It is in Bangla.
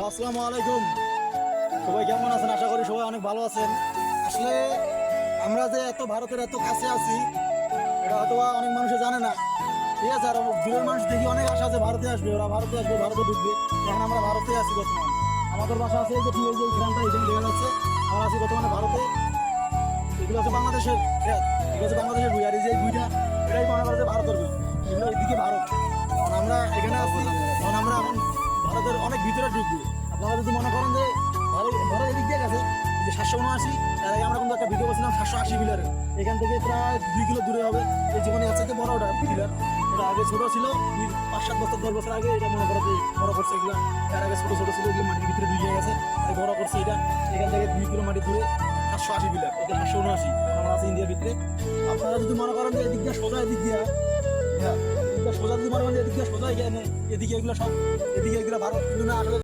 আসসালামু আলাইকুম। সবাই কেমন আছেন? আশা করি সবাই অনেক ভালো আছেন। আসলে আমরা যে এত ভারতের এত কাছে আছি এটা হয়তো বা অনেক মানুষে জানে না। ঠিক আছে, আর দূরের মানুষ দেখি অনেক আশা আছে ভারতে আসবে, ওরা ভারতে আসবে, ভারতে ঢুকবে। এখন আমরা ভারতে আছি বর্তমান। আমাদের বাসা আছে এই যে এই যে গ্রামটা এখানে দেখা যাচ্ছে। আমরা আছি বর্তমানে ভারতে। এগুলো হচ্ছে বাংলাদেশের ক্ষেত, এগুলো হচ্ছে বাংলাদেশের বই, আর এই যে এই বইটা এটাই মনে করে যে ভারতের বই। এগুলো এদিকে ভারত। কারণ আমরা এখানে আছি, কারণ আমরা এখন ভারতের অনেক ভিতরে ঢুকবো। আপনারা যদি মনে করেন যে ভারত ভারত এদিক দিয়ে গেছে যে 779, এর আগে আমরা কিন্তু একটা ভিডিও করছিলাম 780 পিলারের। এখান থেকে প্রায় 2 কিলো দূরে হবে এই জীবনে আছে যে বড় ওটা পিলার। এটা আগে ছোট ছিল, 5-7 বছর 10 বছর আগে এটা মনে করো যে বড় করছে এগুলো। এর আগে ছোট ছোট ছিল, এগুলো মাটির ভিতরে ঢুকে গেছে, তাই বড় করছে এটা। এখান থেকে 2 কিলো মাটি দূরে 780 পিলার, এটা 779 আমরা আছি ইন্ডিয়ার ভিতরে। আপনারা যদি মনে করেন যে এদিক দিয়ে সোজা, এদিক দিয়ে হ্যাঁ, এদিক দিয়ে সোজা যদি মনে করেন যে এদিক দিয়ে সোজা এখানে এদিকে এগুলো সব এদিকে এগুলো ভারত, কিন্তু না আসলে